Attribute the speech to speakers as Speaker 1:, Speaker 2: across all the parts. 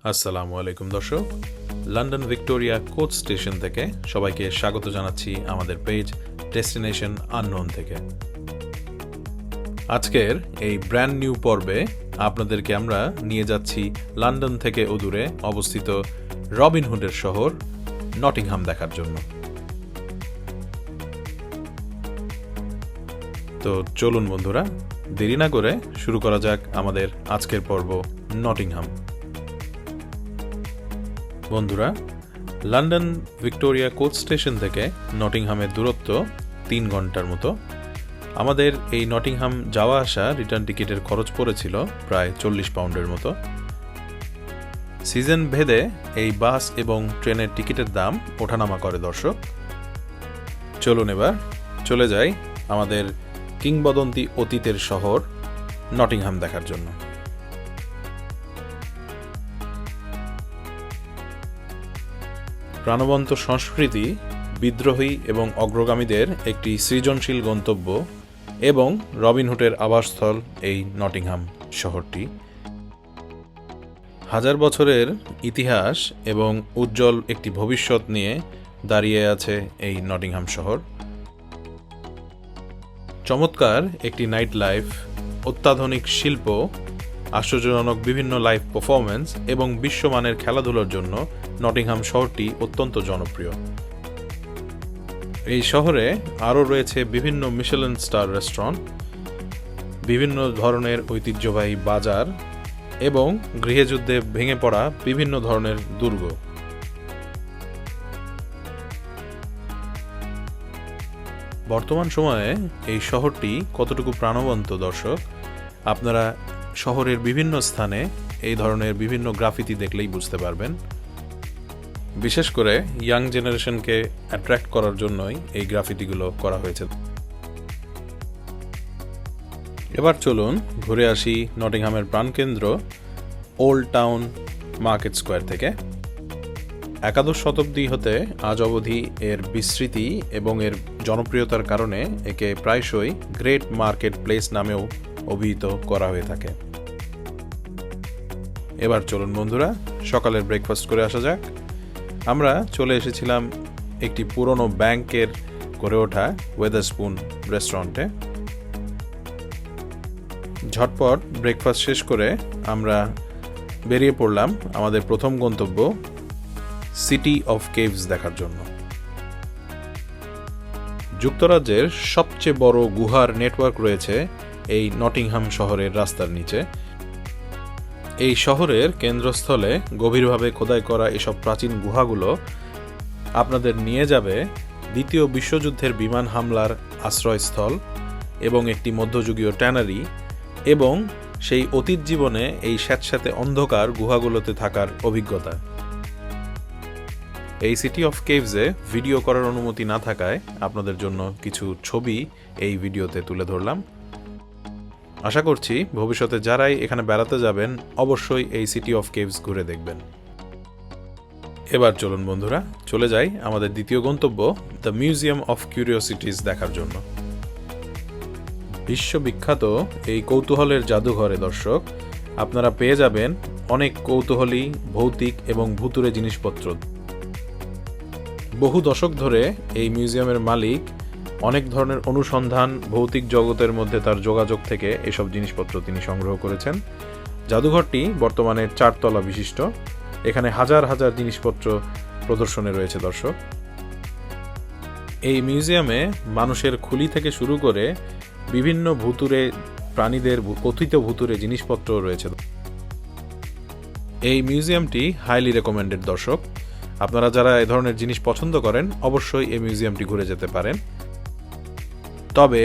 Speaker 1: আসসালামু আলাইকুম দর্শক, লন্ডন ভিক্টোরিয়া কোচ স্টেশন থেকে সবাইকে স্বাগত জানাচ্ছি আমাদের পেজ ডেস্টিনেশন আননোন থেকে। আজকের এই ব্র্যান্ড নিউ পর্বে আপনাদেরকে আমরা নিয়ে যাচ্ছি লন্ডন থেকে অদূরে অবস্থিত রবিনহুডের শহর নটিংহাম দেখার জন্য। তো চলুন বন্ধুরা, দেরি না করে শুরু করা যাক আমাদের আজকের পর্ব নটিংহাম। বন্ধুরা, লন্ডন ভিক্টোরিয়া কোচ স্টেশন থেকে নটিংহামের দূরত্ব 3 ঘন্টার মতো। আমাদের এই নটিংহাম যাওয়া আসা রিটার্ন টিকিটের খরচ পড়েছিল প্রায় 40 পাউন্ডের মতো। সিজন ভেদে এই বাস এবং ট্রেনের টিকিটের দাম ওঠানামা করে দর্শক। চলুন এবার চলে যাই আমাদের কিংবদন্তি অতীতের শহর নটিংহাম দেখার জন্য। প্রাণবন্ত সংস্কৃতি, বিদ্রোহী এবং অগ্রগামীদের একটি সৃজনশীল গন্তব্য এবং রবিনহুডের আবাসস্থল এই নটিংহাম শহরটি। হাজার বছরের ইতিহাস এবং উজ্জ্বল একটি ভবিষ্যৎ নিয়ে দাঁড়িয়ে আছে এই নটিংহাম শহর। চমৎকার একটি নাইট লাইফ, অত্যাধুনিক শিল্প, আশ্চর্যজনক বিভিন্ন লাইভ পারফরমেন্স এবং বিশ্বমানের খেলাধুলার জন্য নটিংহাম শহরটি অত্যন্ত জনপ্রিয়। এই শহরে আরও রয়েছে বিভিন্ন মিশেলিন স্টার রেস্টুরেন্ট, বিভিন্ন ধরনের ঐতিহ্যবাহী বাজার এবং গৃহযুদ্ধে ভেঙে পড়া বিভিন্ন ধরনের দুর্গ। বর্তমান সময়ে এই শহরটি কতটুকু প্রাণবন্ত দর্শক, আপনারা শহরের বিভিন্ন স্থানে এই ধরনের বিভিন্ন গ্রাফিতি দেখলেই বুঝতে পারবেন। বিশেষ করে ইয়াং জেনারেশনকে অ্যাট্রাক্ট করার জন্যই এই গ্রাফিতিগুলো করা হয়েছে। এবার চলুন ঘুরে আসি নটিংহামের প্রাণকেন্দ্র ওল্ড টাউন মার্কেট স্কোয়ার থেকে। একাদশ শতাব্দী হতে আজ অবধি এর বিস্তৃতি এবং এর জনপ্রিয়তার কারণে একে প্রায়শই গ্রেট মার্কেট প্লেস নামেও অভিহিত করা হয়ে থাকে। এবার চলুন বন্ধুরা, সকালের ব্রেকফাস্ট করে আসা যাক। আমরা চলে এসেছিলাম একটি পুরনো ব্যাংকের গড়ে ওঠা ওয়েদারস্পুন রেস্টুরেন্টে। ঝটপট ব্রেকফাস্ট শেষ করে আমরা বেরিয়ে পড়লাম আমাদের প্রথম গন্তব্য সিটি অফ কেভস দেখার জন্য। যুক্তরাজ্যের সবচেয়ে বড় গুহার নেটওয়ার্ক রয়েছে এই নটিংহাম শহরের রাস্তার নিচে। এই শহরের কেন্দ্রস্থলে গভীরভাবে খোদাই করা এসব প্রাচীন গুহাগুলো আপনাদের নিয়ে যাবে দ্বিতীয় বিশ্বযুদ্ধের বিমান হামলার আশ্রয়স্থল এবং একটি মধ্যযুগীয় ট্যানারি এবং সেই অতীত জীবনে এই স্যাঁতস্যাঁতে অন্ধকার গুহাগুলোতে থাকার অভিজ্ঞতা। এই সিটি অফ কেভসে ভিডিও করার অনুমতি না থাকায় আপনাদের জন্য কিছু ছবি এই ভিডিওতে তুলে ধরলাম। আশা করছি ভবিষ্যতে যারাই এখানে বেড়াতে যাবেন অবশ্যই এই সিটি অফ কেভস ঘুরে দেখবেন। এবার চলুন বন্ধুরা, চলে যাই আমাদের দ্বিতীয় গন্তব্য দ্য মিউজিয়াম অফ কিউরিওসিটিস দেখার জন্য। বিশ্ববিখ্যাত এই কৌতূহলের জাদুঘরে দর্শক আপনারা পেয়ে যাবেন অনেক কৌতূহলী ভৌতিক এবং ভুতুড়ে জিনিসপত্র। বহু দশক ধরে এই মিউজিয়ামের মালিক অনেক ধরনের অনুসন্ধান ভৌতিক জগতের মধ্যে তার যোগাযোগ থেকে এসব জিনিসপত্র তিনি সংগ্রহ করেছেন। জাদুঘরটি বর্তমানে 4 তলা বিশিষ্ট। এখানে হাজার হাজার জিনিসপত্র প্রদর্শনে রয়েছে দর্শক। এই মিউজিয়ামে মানুষের খুলি থেকে শুরু করে বিভিন্ন ভুতুড়ে প্রাণীদের কথিত ভুতুড়ে জিনিসপত্র রয়েছে। এই মিউজিয়ামটি হাইলি রেকমেন্ডেড দর্শক। আপনারা যারা এই ধরনের জিনিস পছন্দ করেন অবশ্যই এই মিউজিয়ামটি ঘুরে যেতে পারেন। তবে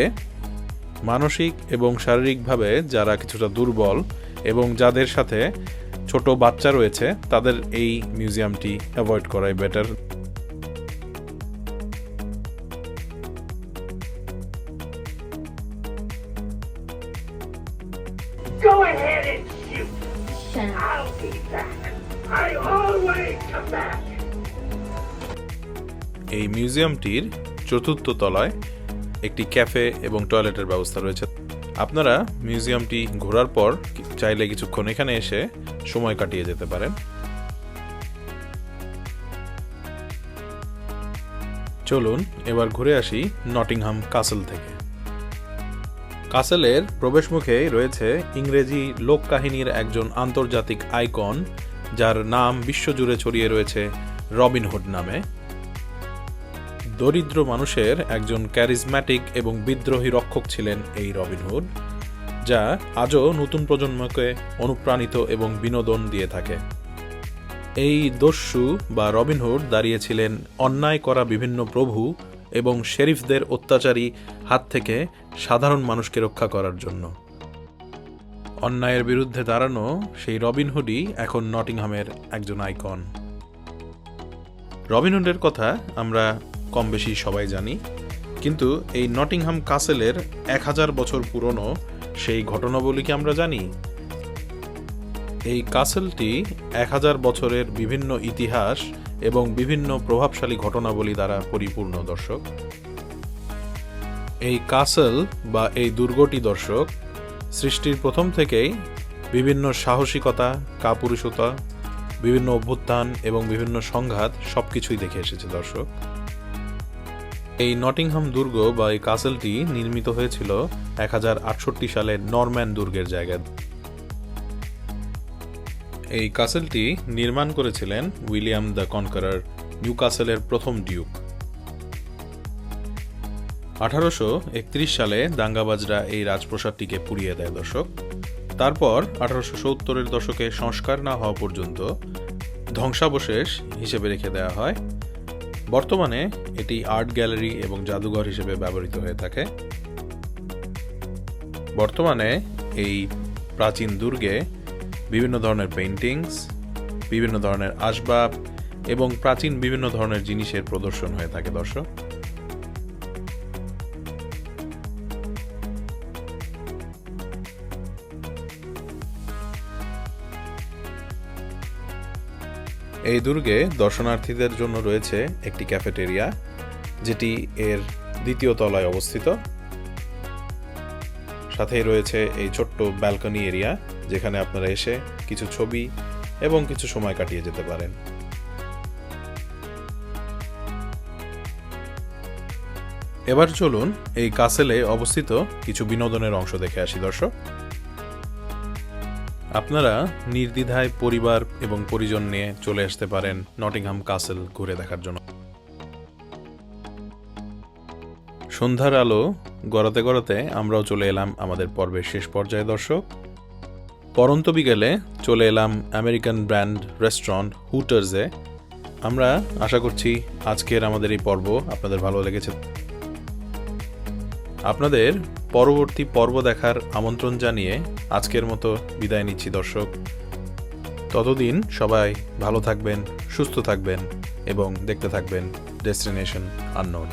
Speaker 1: মানসিক এবং শারীরিকভাবে যারা কিছুটা দুর্বল এবং যাদের সাথে ছোট বাচ্চা রয়েছে তাদের এই মিউজিয়ামটি অ্যাভয়েড করাই better.
Speaker 2: Go ahead and shoot. I'll be back. I always come back.
Speaker 1: এই মিউজিয়ামটির চতুর্থ তলায় একটি ক্যাফে এবং টয়লেটের ব্যবস্থা রয়েছে। আপনারা মিউজিয়ামটি ঘোরার পর চাইলে কিছুক্ষণ এখানে এসে সময় কাটিয়ে যেতে পারেন। চলুন এবার ঘুরে আসি নটিংহাম কাসল থেকে। কাসেলের প্রবেশমুখেই রয়েছে ইংরেজি লোককাহিনীর একজন আন্তর্জাতিক আইকন, যার নাম বিশ্বজুড়ে ছড়িয়ে রয়েছে রবিনহুড নামে। দরিদ্র মানুষের একজন ক্যারিজম্যাটিক এবং বিদ্রোহী রক্ষক ছিলেন এই রবিনহুড, যা আজও নতুন প্রজন্মকে অনুপ্রাণিত এবং বিনোদন দিয়ে থাকে। এই দস্যু বা রবিনহুড দাঁড়িয়েছিলেন অন্যায় করা বিভিন্ন প্রভু এবং শেরিফদের অত্যাচারী হাত থেকে সাধারণ মানুষকে রক্ষা করার জন্য। অন্যায়ের বিরুদ্ধে দাঁড়ানো সেই রবিনহুডই এখন নটিংহামের একজন আইকন। রবিনহুডের কথা আমরা কম বেশি সবাই জানি, কিন্তু এই নটিংহাম কাসেলের 1000 বছর পুরনো সেই ঘটনাবলী কি আমরা জানি? এই কাসেলটি 1000 বছরের বিভিন্ন ইতিহাস এবং বিভিন্ন প্রভাবশালী ঘটনাবলী দ্বারা পরিপূর্ণ দর্শক। এই কাসেল বা এই দুর্গটি দর্শক সৃষ্টির প্রথম থেকেই বিভিন্ন সাহসিকতা, কাপুরুষতা, বিভিন্ন অভ্যুত্থান এবং বিভিন্ন সংঘাত সবকিছুই দেখে এসেছে দর্শক। এই নটিংহাম দুর্গ বা এই কাসেলটি নির্মিত হয়েছিল 1068 সালে নরম্যান দুর্গের জায়গায়। এই কাসেলটি নির্মাণ করেছিলেন উইলিয়াম দ্য কনকারার, নিউকাসেলের প্রথম ডিউক। 1831 সালে দাঙ্গাবাজরা এই রাজপ্রাসাদটিকে পুড়িয়ে দেয় দর্শক। তারপর 1870-এর দশকে সংস্কার না হওয়া পর্যন্ত ধ্বংসাবশেষ হিসেবে রেখে দেওয়া হয়। বর্তমানে এটি আর্ট গ্যালারি এবং জাদুঘর হিসেবে ব্যবহৃত হয়ে থাকে। বর্তমানে এই প্রাচীন দুর্গে বিভিন্ন ধরনের পেইন্টিংস, বিভিন্ন ধরনের আসবাব এবং প্রাচীন বিভিন্ন ধরনের জিনিসের প্রদর্শন হয়ে থাকে দর্শক। এই দুর্গে দর্শনার্থীদের জন্য রয়েছে একটি ক্যাফেটেরিয়া, যেটি এর দ্বিতীয় তলায় অবস্থিত। সাথেই রয়েছে এই ছোট্ট ব্যালকনি এরিয়া, যেখানে আপনারা এসে কিছু ছবি এবং কিছু সময় কাটিয়ে যেতে পারেন। এবার চলুন এই কাসেলে অবস্থিত কিছু বিনোদনের অংশ দেখে আসি দর্শক। আপনারা নির্দ্বিধায় পরিবার এবং পরিজন নিয়ে চলে আসতে পারেন নটিংহাম কাসেল ঘুরে দেখার জন্য। সন্ধ্যার আলো গড়াতে গড়াতে আমরাও চলে এলাম আমাদের পর্বের শেষ পর্যায়ে দর্শক। পরন্ত বিকেলে চলে এলাম আমেরিকান ব্র্যান্ড রেস্টুরেন্ট হুটার্সে। আমরা আশা করছি আজকের আমাদের এই পর্ব আপনাদের ভালো লেগেছে। আপনাদের পরবর্তী পর্ব দেখার আমন্ত্রণ জানিয়ে আজকের মতো বিদায় নিচ্ছি দর্শক। ততদিন সবাই ভালো থাকবেন, সুস্থ থাকবেন এবং দেখতে থাকবেন ডেস্টিনেশন আননোন।